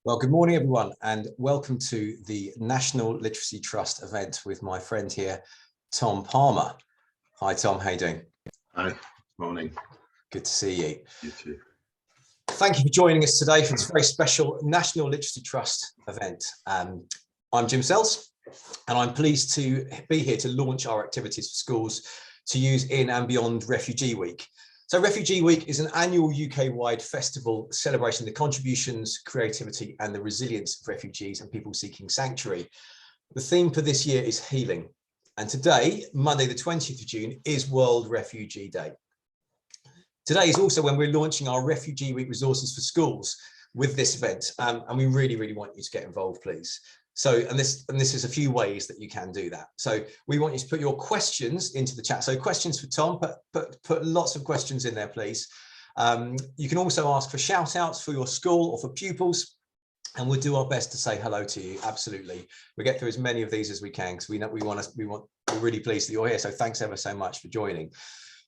Well, good morning, everyone, and welcome to the National Literacy Trust event with my friend here, Tom Palmer. Hi, Tom. How you doing? Hi. Morning. Good to see you. You too. Thank you for joining us today for this very special National Literacy Trust event. I'm Jim Sells, and I'm pleased to be here to launch our activities for schools to use in and beyond Refugee Week. So Refugee Week is an annual UK-wide festival celebrating the contributions, creativity and the resilience of refugees and people seeking sanctuary. The theme for this year is healing. And today, Monday the 20th of June, is World Refugee Day. Today is also when we're launching our Refugee Week resources for schools with this event. And we really want you to get involved, please. So, and this is a few ways that you can do that. So we want you to put your questions into the chat. So questions for Tom, put lots of questions in there, please. You can also ask for shout outs for your school or for pupils, and we'll do our best to say hello to you. Absolutely. We get through as many of these as we can because we're really pleased that you're here. So thanks ever so much for joining.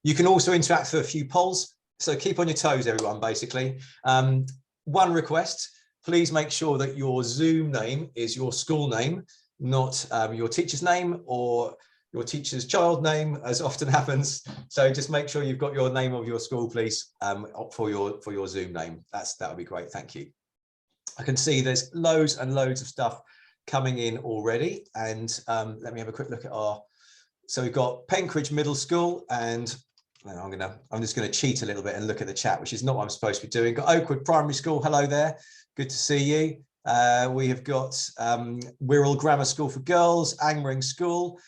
You can also interact for a few polls. So keep on your toes, everyone, basically. One request. Please make sure that your Zoom name is your school name, not your teacher's name or your teacher's child name, as often happens. So just make sure you've got your name of your school, please, for your Zoom name. That would be great. Thank you. I can see there's loads and loads of stuff coming in already. And let me have a quick look at so we've got Penkridge Middle School, and I'm just going to cheat a little bit and look at the chat, which is not what I'm supposed to be doing. Got Oakwood Primary School. Hello there. Good to see you. We have got Wirral Grammar School for Girls, Angmering School,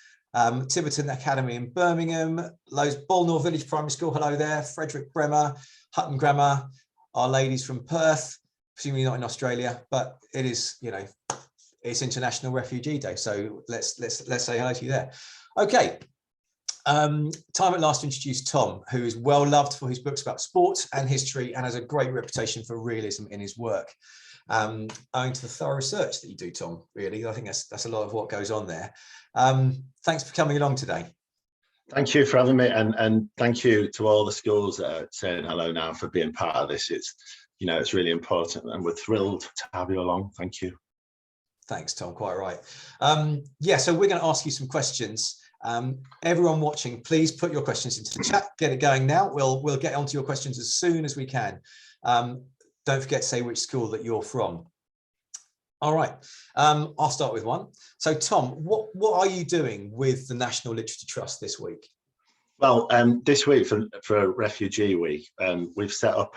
Tiverton Academy in Birmingham, Bolnor Village Primary School. Hello there. Frederick Bremer, Hutton Grammar, Our Ladies from Perth, presumably not in Australia, but it is, it's International Refugee Day. So let's say hello to you there. Okay. Time at last to introduce Tom, who is well loved for his books about sport and history and has a great reputation for realism in his work. Owing to the thorough research that you do, Tom, really, I think that's a lot of what goes on there. Thanks for coming along today. Thank you for having me, and thank you to all the schools that are saying hello now for being part of this. It's really important, and we're thrilled to have you along. Thank you. Thanks, Tom. Quite right. Yeah, so we're going to ask you some questions. Everyone watching, please put your questions into the chat. Get it going now. We'll get onto your questions as soon as we can. Don't forget to say which school that you're from. All right, I'll start with one. So Tom, what are you doing with the National Literacy Trust this week? Well, this week for Refugee Week, we've set up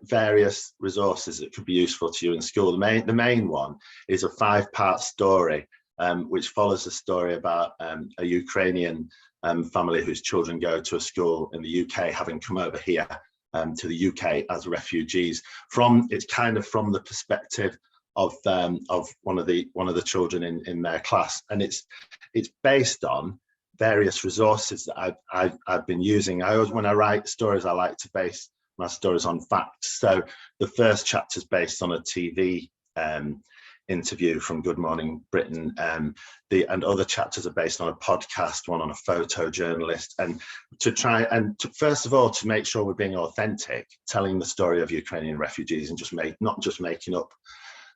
various resources that could be useful to you in school. The main one is a 5-part story, which follows a story about a Ukrainian family whose children go to a school in the UK, having come over here to the UK as refugees. It's kind of from the perspective of one of the children in their class, and it's based on various resources that I've been using. When I write stories, I like to base my stories on facts. So the first chapter is based on a TV interview from Good Morning Britain, and other chapters are based on a podcast, one on a photojournalist, and first of all to make sure we're being authentic, telling the story of Ukrainian refugees and not just making up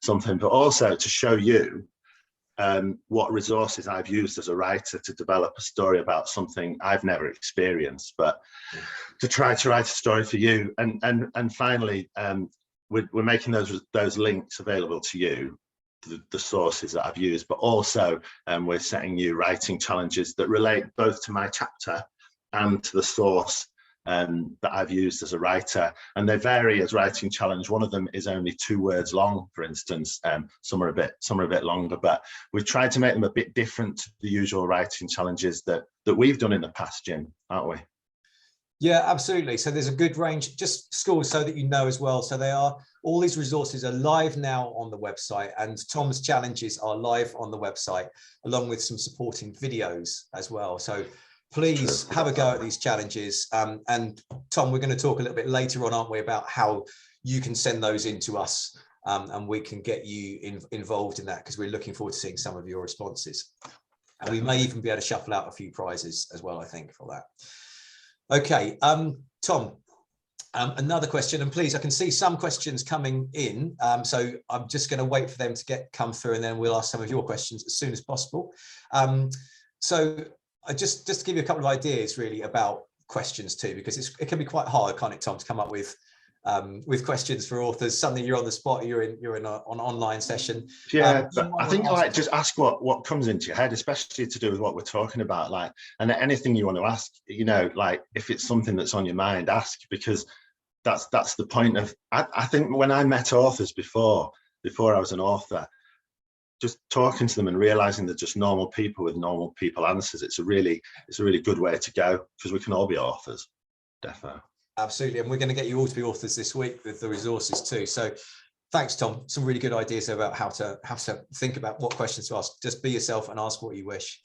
something, but also to show you what resources I've used as a writer to develop a story about something I've never experienced, but to try to write a story for you. And finally, we're making those links available to you, the sources that I've used, but also we're setting new writing challenges that relate both to my chapter and to the source that I've used as a writer, and they vary as writing challenge. One of them is only 2 words long, for instance. Some are a bit longer, but we've tried to make them a bit different to the usual writing challenges that we've done in the past, Jim, aren't we? Yeah, absolutely. So there's a good range, just schools so that you know as well. So all these resources are live now on the website, and Tom's challenges are live on the website, along with some supporting videos as well. So please have a go at these challenges. And Tom, we're going to talk a little bit later on, aren't we, about how you can send those in to us, and we can get you involved in that, because we're looking forward to seeing some of your responses. And we may even be able to shuffle out a few prizes as well, I think, for that. Okay, Tom, Another question, and please, I can see some questions coming in, so I'm just going to wait for them to come through, and then we'll ask some of your questions as soon as possible. So just to give you a couple of ideas really about questions too, because it can be quite hard, can't it, Tom, to come up with questions for authors. Suddenly you're on the spot, you're in an online session. Yeah, but I think like just ask what comes into your head, especially to do with what we're talking about, like, and anything you want to ask, you know, like if it's something that's on your mind, ask, because that's the point of, I think when I met authors before I was an author, just talking to them and realizing they're just normal people with normal people answers, it's a really good way to go, because we can all be authors, definitely. Absolutely, and we're going to get you all to be authors this week with the resources too. So thanks, Tom. Some really good ideas about how to think about what questions to ask. Just be yourself and ask what you wish.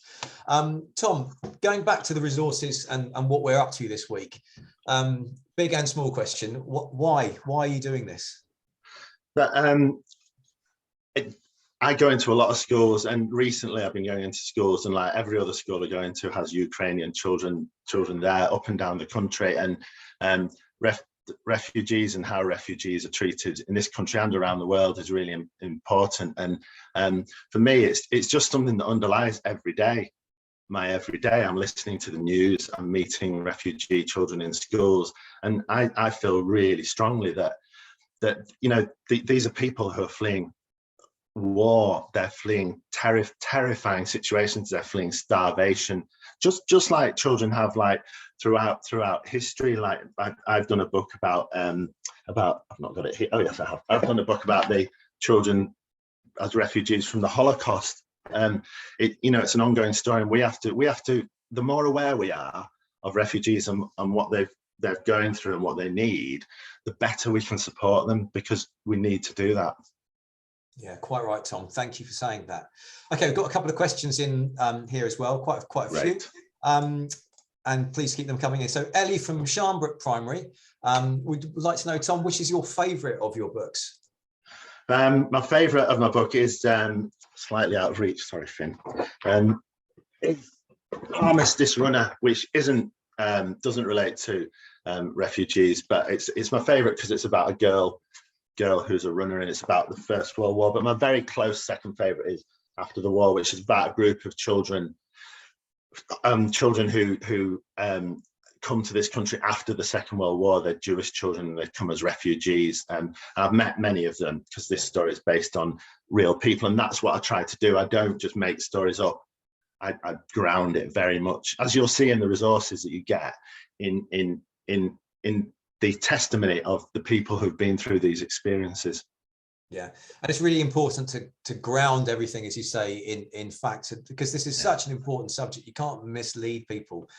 Tom, going back to the resources and what we're up to this week, big and small question, why are you doing this? But I go into a lot of schools, and recently I've been going into schools, and like every other school I go into has Ukrainian children there up and down the country, and refugees and how refugees are treated in this country and around the world is really important. And for me, it's just something that underlies every day. My every day, I'm listening to the news, I'm meeting refugee children in schools, and I feel really strongly that you know, these are people who are fleeing war, they're fleeing terrifying situations, they're fleeing starvation, just like children have, like throughout history. Like I've done a book about I've not got it here. Oh yes, I have. I've done a book about the children as refugees from the Holocaust. You know, it's an ongoing story, and we have to the more aware we are of refugees and what they're going through and what they need, the better we can support them, because we need to do that. Yeah, quite right, Tom. Thank you for saying that. Okay, we've got a couple of questions in here as well, quite a few. And please keep them coming in. So Ellie from Sharnbrook Primary would like to know, Tom, which is your favourite of your books? My favourite of my book is slightly out of reach. Sorry, Finn. It's Armistice Runner, which doesn't relate to refugees, but it's my favourite because it's about a girl who's a runner, and it's about the First World War. But my very close second favourite is After the War, which is about a group of children who come to this country after the Second World War. They're Jewish children, and they come as refugees, and I've met many of them because this story is based on real people, and that's what I try to do. I don't just make stories up. I ground it very much, as you'll see in the resources that you get, in the testimony of the people who've been through these experiences. Yeah, and it's really important to ground everything, as you say, in fact, because this is such an important subject. You can't mislead people.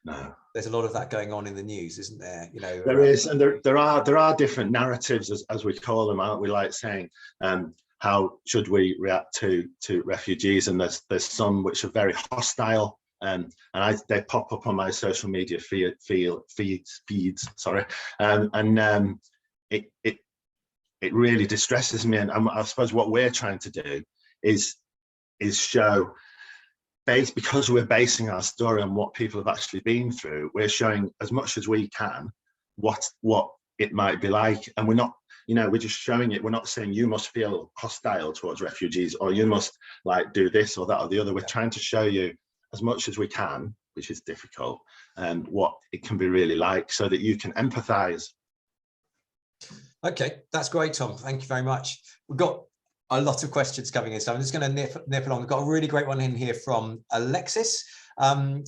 No, there's a lot of that going on in the news, isn't there? You know, there is, and there are different narratives, as we call them, aren't we? Like saying, how should we react to refugees? And there's some which are very hostile. And they pop up on my social media feeds. Sorry, it really distresses me. And I suppose what we're trying to do is show, because we're basing our story on what people have actually been through, we're showing as much as we can what it might be like. And we're not, you know, we're just showing it. We're not saying you must feel hostile towards refugees, or you must like do this or that or the other. We're trying to show you as much as we can, which is difficult, and what it can be really like, so that you can empathize. Okay, that's great, Tom. Thank you very much. We've got a lot of questions coming in, so I'm just going to nip along. We've got a really great one in here from Alexis, who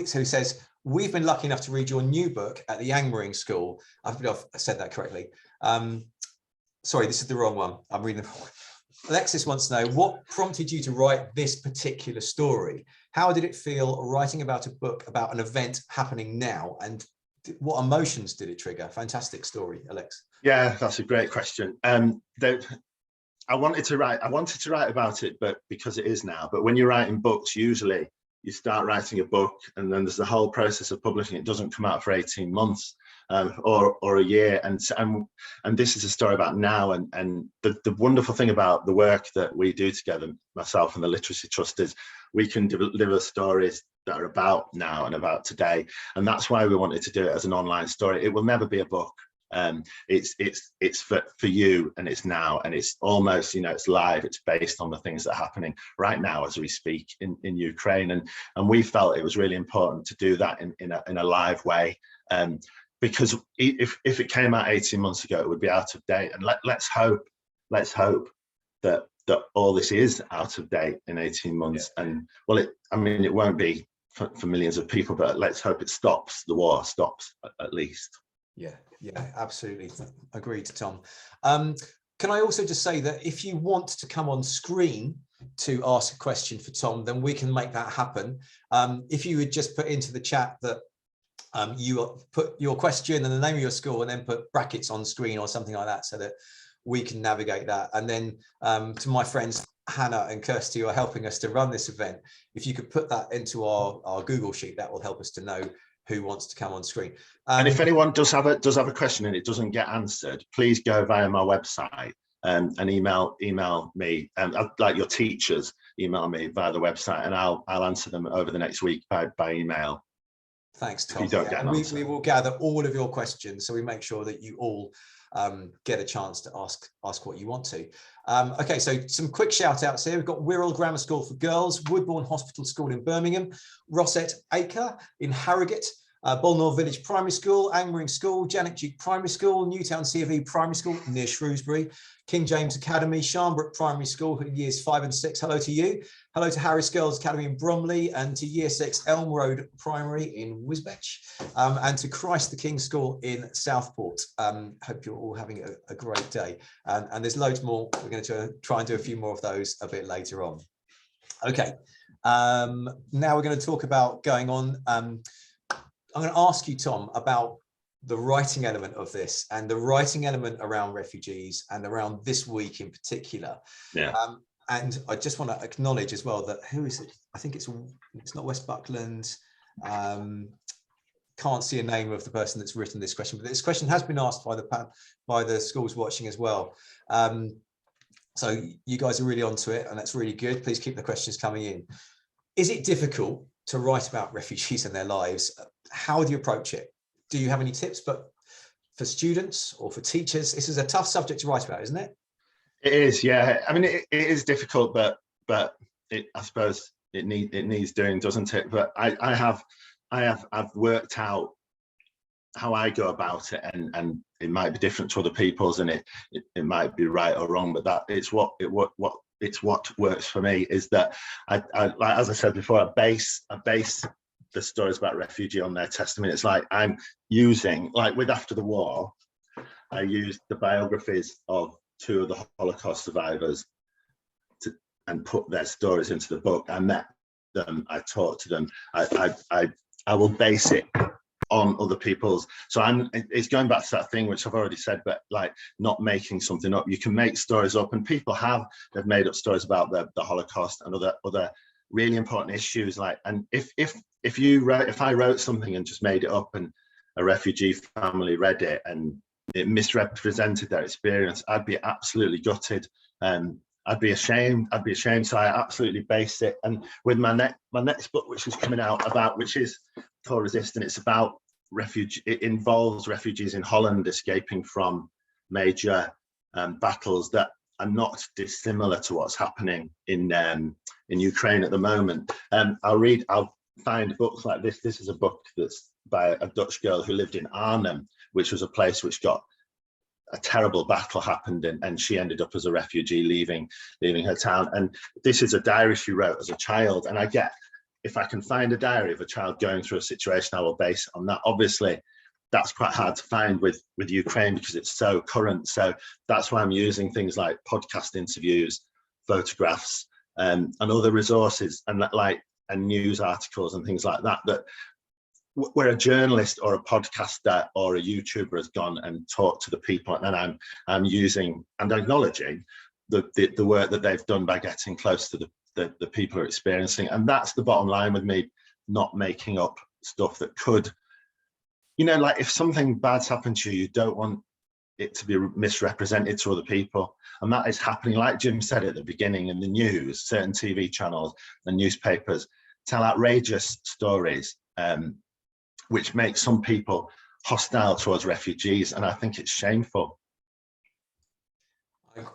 says, we've been lucky enough to read your new book at the Angmering School. I believe I've said that correctly. Sorry, this is the wrong one. I'm reading the wrong one. Alexis wants to know, what prompted you to write this particular story? How did it feel writing about a book about an event happening now, and what emotions did it trigger? Fantastic story, Alex. Yeah, that's a great question. I wanted to write about it, but because it is now. But when you're writing books, usually you start writing a book, and then there's the whole process of publishing. It doesn't come out for 18 months or a year. And this is a story about now. And the wonderful thing about the work that we do together, myself and the Literacy Trust, is we can deliver stories that are about now and about today. And that's why we wanted to do it as an online story. It will never be a book. It's for you, and it's now, and it's almost, it's live. It's based on the things that are happening right now as we speak in Ukraine, and we felt it was really important to do that in a live way, because if it came out 18 months ago, it would be out of date. And let's hope that all this is out of date in 18 months. Yeah. And well, it won't be for millions of people, but let's hope it stops. The war stops at least. Yeah, absolutely. Agreed, Tom. Can I also just say that if you want to come on screen to ask a question for Tom, then we can make that happen. If you would just put into the chat that you put your question and the name of your school, and then put brackets on screen or something like that, so that we can navigate that. And then to my friends Hannah and Kirsty, who are helping us to run this event, if you could put that into our Google sheet, that will help us to know who wants to come on screen. And if anyone does have a question and it doesn't get answered, please go via my website and email me, like your teachers email me via the website, and I'll answer them over the next week by email. Thanks, Tom. If you don't get an answer. We will gather all of your questions, so we make sure that you all get a chance to ask what you want to. Okay, so some quick shout outs here. We've got Wirral Grammar School for Girls, Woodbourne Hospital School in Birmingham, Rosset Acre in Harrogate, Bolnor Village Primary School, Angmering School, Janet Duke Primary School, Newtown CFE Primary School near Shrewsbury, King James Academy, Sharnbrook Primary School, years 5 and 6. Hello to you. Hello to Harris Girls Academy in Bromley, and to year 6 Elm Road Primary in Wisbech, and to Christ the King School in Southport. Hope you're all having a great day. And there's loads more. We're going to try and do a few more of those a bit later on. Okay, now we're going to talk about going on. I'm going to ask you, Tom, about the writing element of this, and the writing element around refugees and around this week in particular. Yeah. And I just want to acknowledge as well that, who is it? I think it's not West Buckland. Can't see a name of the person that's written this question, but this question has been asked by the schools watching as well. So you guys are really onto it, and that's really good. Please keep the questions coming in. Is it difficult to write about refugees and their lives? How do you approach it? Do you have any tips? But for students or for teachers, this is a tough subject to write about, isn't it? It is, yeah. I mean, it is difficult, but I suppose it needs doing, doesn't it? But I've worked out how I go about it, and it might be different to other people's, and it might be right or wrong, but that it's what works for me. Is that I like, as I said before, I base the stories about refugee on their testimony. It's like I'm using, like with After the War, I used the biographies of 2 of the Holocaust survivors and put their stories into the book. I met them, I talked to them. I will base it on other people's. So it's going back to that thing which I've already said, but like not making something up. You can make stories up, and people they've made up stories about the Holocaust and other really important issues. Like, and if I wrote something and just made it up, and a refugee family read it and it misrepresented their experience, I'd be absolutely gutted. I'd be ashamed. So I absolutely base it. And with my next book, which is coming out which is called Resist, and it's about it involves refugees in Holland escaping from major battles that are not dissimilar to what's happening in Ukraine at the moment. I'll find books like this. This is a book that's by a Dutch girl who lived in Arnhem, which was a place which got a terrible battle happened in, and she ended up as a refugee leaving her town. And this is a diary she wrote as a child. And if I can find a diary of a child going through a situation, I will base it on that. Obviously, that's quite hard to find with Ukraine because it's so current. So that's why I'm using things like podcast interviews, photographs, and other resources, and news articles and things like that, where a journalist or a podcaster or a YouTuber has gone and talked to the people, and then I'm using and acknowledging the work that they've done by getting close to the people who are experiencing. And that's the bottom line with me, not making up stuff that could, like if something bad's happened to you, you don't want it to be misrepresented to other people. And that is happening, like Jim said at the beginning, in the news. Certain TV channels and newspapers tell outrageous stories, which make some people hostile towards refugees, and I think it's shameful.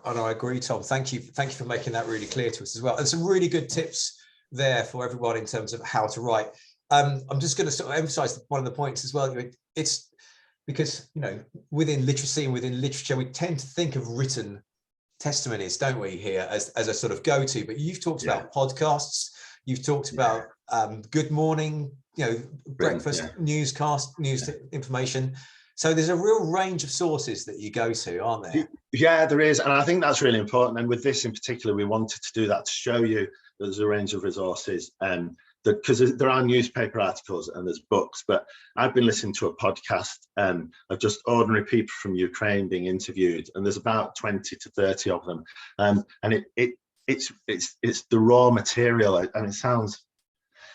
I agree, Tom. Thank you for making that really clear to us as well, and some really good tips there for everyone in terms of how to write. I'm just going to sort of emphasize one of the points as well. It's because, you know, within literacy and within literature, we tend to think of written testimonies, don't we, here as a sort of go-to, but you've talked about podcasts, you've talked about Good Morning, you know, breakfast newscast, news information. So there's a real range of sources that you go to, aren't there? Yeah, there is. And I think that's really important. And with this in particular, we wanted to do that to show you that there's a range of resources, because there are newspaper articles and there's books, but I've been listening to a podcast of just ordinary people from Ukraine being interviewed, and there's about 20 to 30 of them. And it's the raw material, and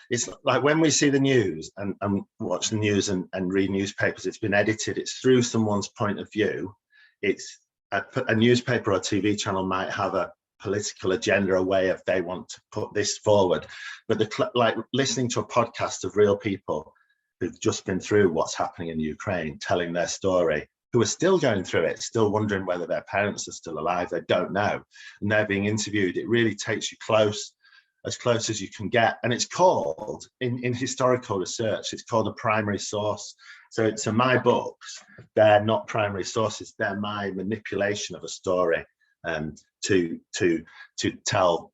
it's like when we see the news and watch the news and read newspapers, it's been edited, it's through someone's point of view. It's a newspaper or TV channel might have a political agenda, a way of they want to put this forward, but like listening to a podcast of real people who've just been through what's happening in Ukraine, telling their story, who are still going through it, still wondering whether their parents are still alive, they don't know, and they're being interviewed. It really takes you as close as you can get. And it's called, in historical research, it's called a primary source. So my books, they're not primary sources, they're my manipulation of a story to tell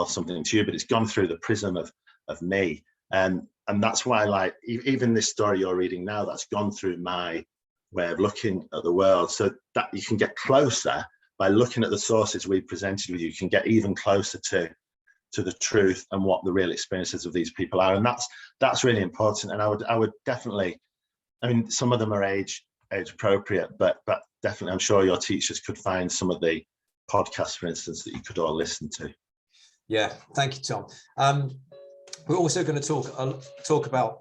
something to you, but it's gone through the prism of me. And that's why, like, even this story you're reading now, that's gone through my way of looking at the world, so that you can get closer by looking at the sources we presented with you. You can get even closer to the truth and what the real experiences of these people are, and that's really important. And I would definitely, I mean, some of them are age appropriate, but definitely I'm sure your teachers could find some of the podcasts, for instance, that you could all listen to. Yeah, thank you, Tom. We're also going to talk about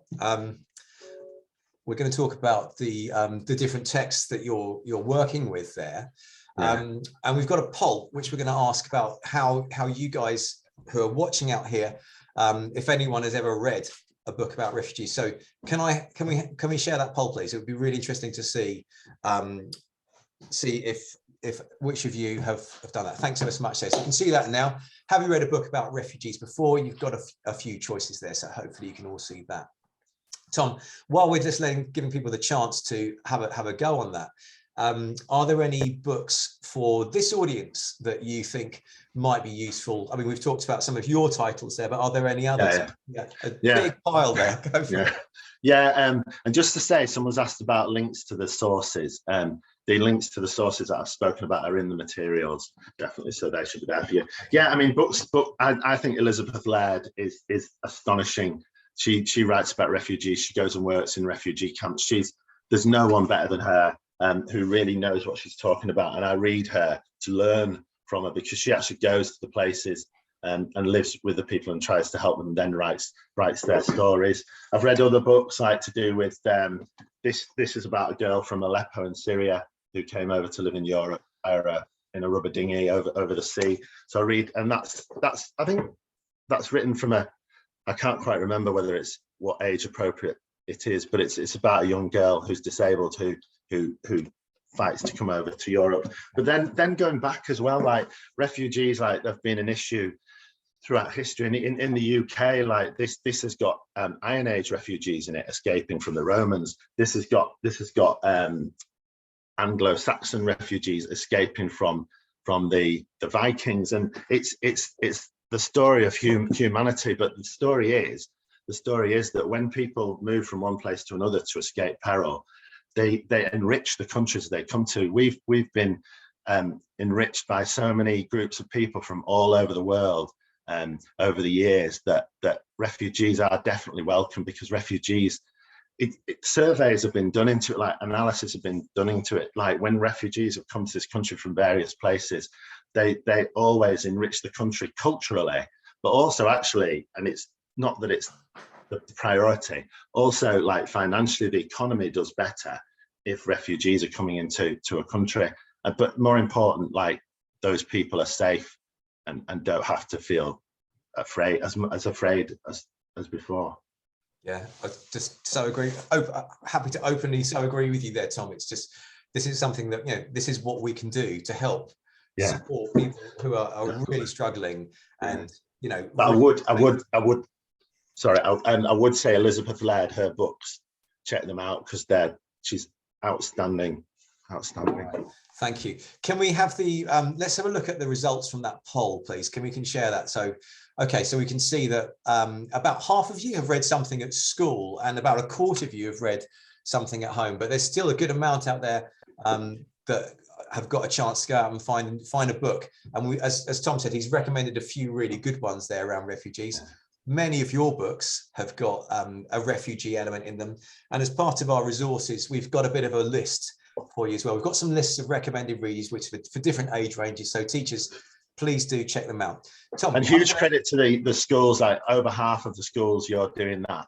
the different texts that you're working with there, and we've got a poll which we're going to ask about how you guys who are watching out here, if anyone has ever read a book about refugees. So can we share that poll, please? It would be really interesting to see if which of you have done that. Thanks ever so much there. So you can see that now. Have you read a book about refugees before? You've got a few choices there, so hopefully you can all see that. Tom, while we're just giving people the chance to have a go on that, are there any books for this audience that you think might be useful? I mean, we've talked about some of your titles there, but are there any others? Big pile there. Go for it. And just to say, someone's asked about links to the sources. The links to the sources that I've spoken about are in the materials, definitely, so they should be there for you. Yeah, I mean, I think Elizabeth Laird is astonishing. She writes about refugees. She goes and works in refugee camps. There's no one better than her who really knows what she's talking about. And I read her to learn from her, because she actually goes to the places and lives with the people and tries to help them, and then writes their stories. I've read other books like to do with this is about a girl from Aleppo in Syria who came over to live in Europe in a rubber dinghy over the sea. So I read, and that's I think that's written from I can't quite remember whether it's what age appropriate it is, but it's about a young girl who's disabled who fights to come over to Europe. But then going back as well, like refugees, like they've been an issue throughout history. And in the UK, like this has got Iron Age refugees in it, escaping from the Romans. This has got Anglo-Saxon refugees escaping from the Vikings, and it's the story of humanity. But the story is that when people move from one place to another to escape peril, they enrich the countries they come to. We've been enriched by so many groups of people from all over the world over the years that refugees are definitely welcome, because refugees, surveys have been done into it, like analysis have been done into it. Like when refugees have come to this country from various places, they always enrich the country culturally, but also actually, and it's not that it's the priority, also like financially, the economy does better if refugees are coming into a country. But more important, like those people are safe and don't have to feel afraid as afraid as before. Yeah, I just so agree. Happy to openly so agree with you there, Tom. It's just, this is something that, this is what we can do to help support people who are really struggling. And, But really sorry, I would say Elizabeth Laird, her books, check them out, because she's outstanding. Right. Thank you. Can we have the, let's have a look at the results from that poll, please. Can we share that? So, okay, so we can see that about half of you have read something at school and about a quarter of you have read something at home, but there's still a good amount out there that have got a chance to go out and find a book. And we, as Tom said, he's recommended a few really good ones there around refugees. Many of your books have got a refugee element in them. And as part of our resources, we've got a bit of a list for you as well. We've got some lists of recommended reads, which for different age ranges. So teachers, please do check them out. Tom, and huge credit to the schools, like over half of the schools you're doing that.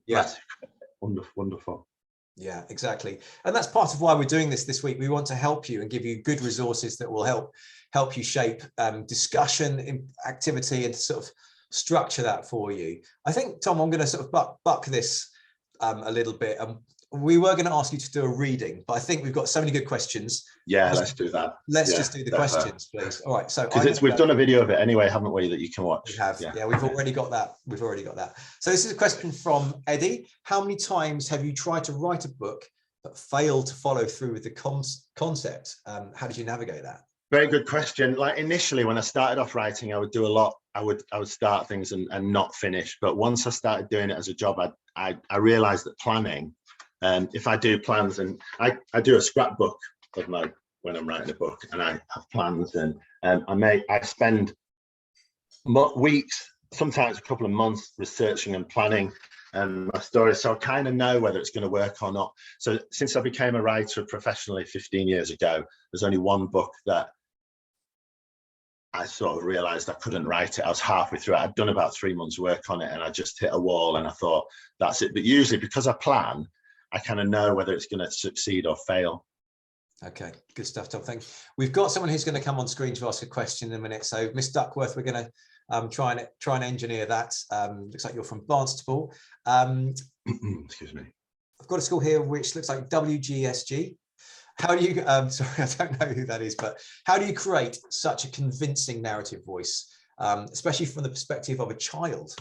Yeah, wonderful. Yeah, exactly. And that's part of why we're doing this week. We want to help you and give you good resources that will help you shape discussion, activity, and sort of structure that for you. I think, Tom, I'm going to sort of buck this a little bit. We were going to ask you to do a reading, but I think we've got so many good questions. Yeah, let's do that. Let's just do the questions, please. All right. So we've done a video of it anyway, haven't we, that you can watch? We have. Yeah, we've already got that. So this is a question from Eddie. How many times have you tried to write a book but failed to follow through with the concept? How did you navigate that? Very good question. Like initially, when I started off writing, I would do a lot. I would start things and not finish. But once I started doing it as a job, I realized that planning, if I do plans, and I do a scrapbook of when I'm writing a book, and I have plans, and I spend weeks, sometimes a couple of months, researching and planning my story, so I kind of know whether it's going to work or not. So since I became a writer professionally 15 years ago, there's only one book that I sort of realized I couldn't write it. I was halfway through it. I'd done about 3 months work on it, and I just hit a wall, and I thought, that's it. But usually, because I plan, I kind of know whether it's going to succeed or fail. Okay, good stuff, Tom. Thank you. We've got someone who's going to come on screen to ask a question in a minute. So, Miss Duckworth, we're going to try and engineer that. Looks like you're from Barnstaple. Excuse me. I've got a school here which looks like WGSG. How do you? Sorry, I don't know who that is, but how do you create such a convincing narrative voice, especially from the perspective of a child?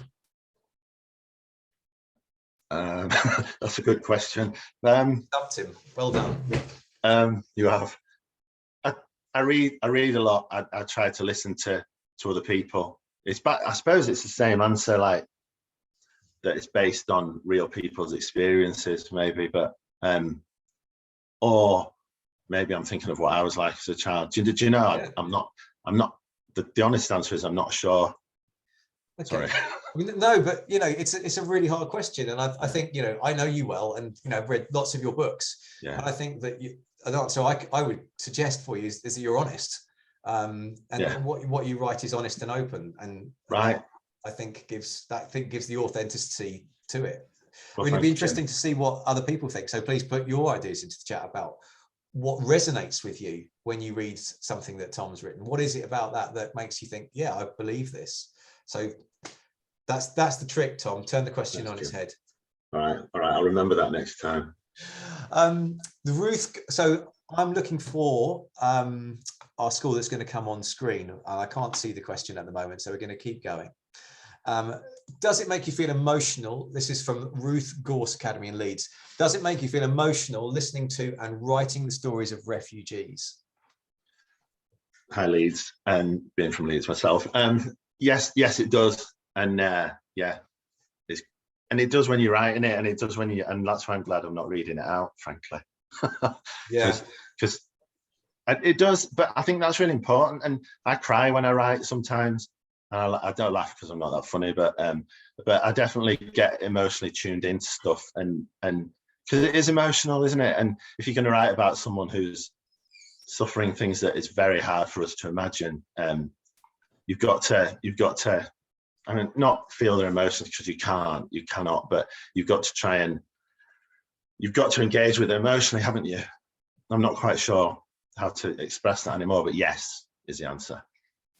That's a good question. Loved him. Well done. You have. I read a lot. I try to listen to other people. I suppose it's the same answer, like that it's based on real people's experiences, maybe, but or maybe I'm thinking of what I was like as a child. Do you know? Yeah. I'm not. The honest answer is I'm not sure. Okay. Sorry. No, but it's a really hard question, and I think I know you well, and I've read lots of your books. Yeah. And I think that an answer I would suggest for you is that you're honest, and what you write is honest and open, and right. I think gives the authenticity to it. Well, it'd be interesting to see what other people think. So please put your ideas into the chat about what resonates with you when you read something that Tom's written. What is it about that makes you think, yeah, I believe this? So that's the trick, Tom. Turn the question on its head. All right. I'll remember that next time. So I'm looking for our school that's going to come on screen. I can't see the question at the moment, so we're going to keep going. Does it make you feel emotional? This is from Ruth Gorse Academy in Leeds. Does it make you feel emotional listening to and writing the stories of refugees? Hi, Leeds, and being from Leeds myself. Yes, it does. And and it does when you're writing it, and it does when and that's why I'm glad I'm not reading it out, frankly. Yeah, because it does, but I think that's really important. And I cry when I write sometimes. I don't laugh because I'm not that funny, but I definitely get emotionally tuned into stuff, and because it is emotional, isn't it? And if you're going to write about someone who's suffering things that is very hard for us to imagine, you've got to. I mean, not feel their emotions, because you cannot, but you've got to engage with them emotionally, haven't you? I'm not quite sure how to express that anymore, but yes is the answer.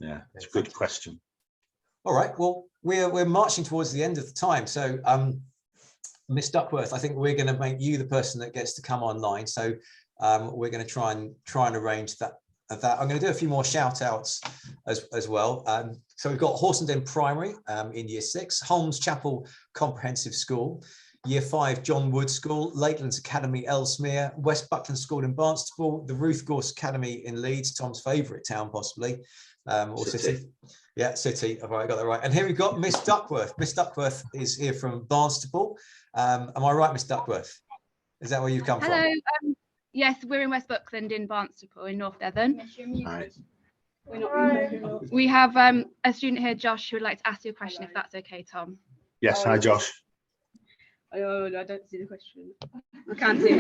Yeah, it's a good question. All right, well, we're marching towards the end of the time, so Miss Duckworth, I think we're going to make you the person that gets to come online. So we're going to try and arrange that. I'm going to do a few more shout outs as well. So we've got Horsenden Primary in Year 6, Holmes Chapel Comprehensive School, Year 5 John Wood School, Lakelands Academy Ellesmere, West Buckland School in Barnstaple, the Ruth Gorse Academy in Leeds, Tom's favourite town possibly, or city. Yeah, city. All right, I got that right. And here we've got Miss Duckworth. Miss Duckworth is here from Barnstaple. Am I right, Miss Duckworth? Is that where you've come from? Hello. Yes, we're in West Buckland in Barnstaple in North Devon. We have a student here, Josh, who would like to ask you a question, if that's okay, Tom. Yes, hi Josh. Oh, I don't see the question. I can't see it.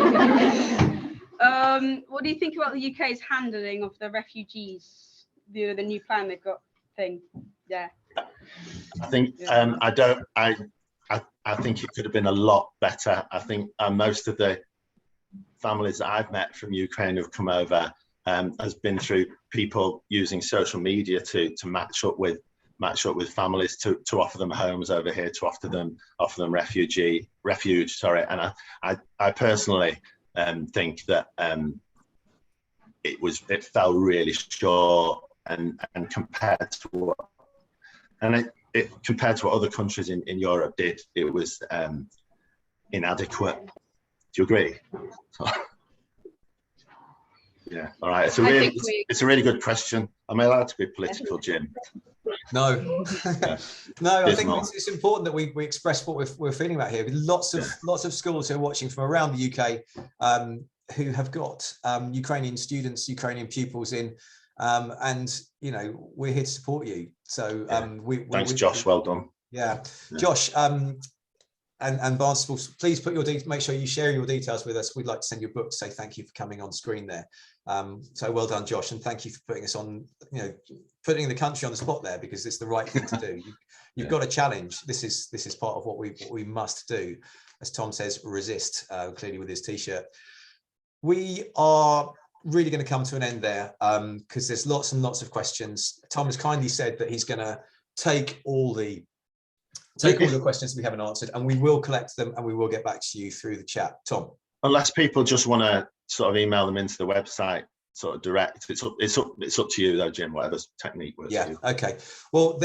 What do you think about the UK's handling of the refugees? The new plan they've got thing. Yeah. I think I think it could have been a lot better. I think most of the families that I've met from Ukraine who've come over has been through people using social media to match up with families to offer them homes over here, to offer them refuge. Sorry, and I personally think that it fell really short and compared to what compared to what other countries in Europe did, it was inadequate. Do you agree? Yeah. All right. It's a really good question. Am I allowed to be political, Jim? No. Yeah. No, I think it's important that we express what we're feeling about here. Lots of schools who are watching from around the UK who have got Ukrainian students, Ukrainian pupils in, and you know, we're here to support you. So thanks, Josh. Well done. Yeah. Josh. And Barnstaple, please put make sure you share your details with us. We'd like to send you a book to say thank you for coming on screen there. So well done, Josh, and thank you for putting us on, you know, putting the country on the spot there, because it's the right thing to do. You've got a challenge. This is part of what we must do. As Tom says, resist, clearly with his t-shirt. We are really going to come to an end there because there's lots and lots of questions. Tom has kindly said that he's going to take all the questions we haven't answered, and we will collect them and we will get back to you through the chat. Tom, unless people just want to sort of email them into the website, sort of direct, it's up to you though, Jim. Whatever technique works. Yeah. For you. Okay. Well,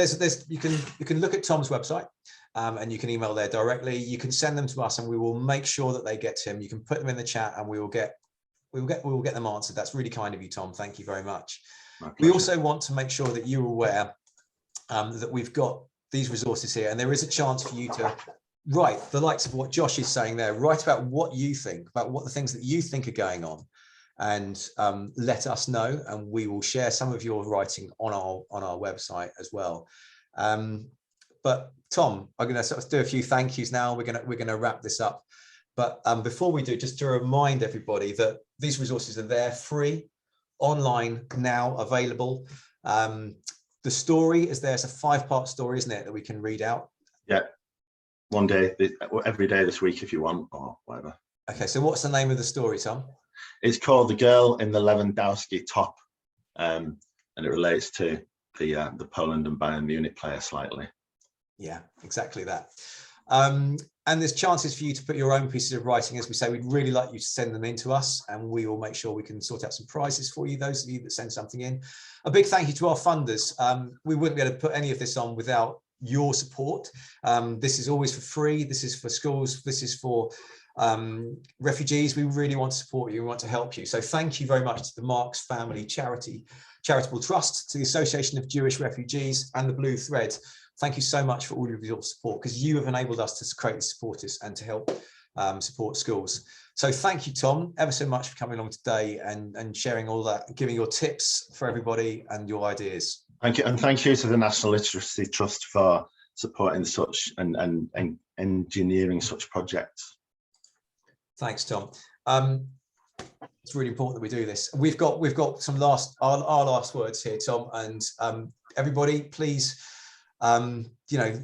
you can look at Tom's website, and you can email there directly. You can send them to us, and we will make sure that they get to him. You can put them in the chat, and we will get them answered. That's really kind of you, Tom. Thank you very much. We also want to make sure that you're aware that we've got these resources here, and there is a chance for you to write the likes of what Josh is saying there. Write about what you think, about what the things that you think are going on, and let us know, and we will share some of your writing on our website as well. But Tom, I'm going to sort of do a few thank yous now. We're going to wrap this up, but before we do, just to remind everybody that these resources are there, free, online, now available. The story is there. It's a 5-part story, isn't it, that we can read out? Yeah. One day, every day this week if you want, or whatever. Okay, so what's the name of the story, Tom? It's called The Girl in the Lewandowski Top, and it relates to the Poland and Bayern Munich player slightly. Yeah, exactly that. And there's chances for you to put your own pieces of writing. As we say, we'd really like you to send them in to us, and we will make sure we can sort out some prizes for you, those of you that send something in. A big thank you to our funders. We wouldn't be able to put any of this on without your support. This is always for free. This is for schools. This is for refugees. We really want to support you. We want to help you. So thank you very much to the Marks Family Charitable Trust, to the Association of Jewish Refugees, and the Blue Thread. Thank you so much for all of your support, because you have enabled us to create the supporters and to help support schools. So thank you, Tom, ever so much for coming along today and sharing all that, giving your tips for everybody and your ideas. Thank you, and thank you to the National Literacy Trust for supporting such and engineering such projects. Thanks, Tom. It's really important that we do this. We've got some our last words here, Tom, and everybody, please, you know,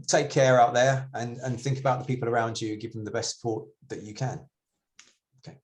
take care out there and think about the people around you, give them the best support that you can. Okay.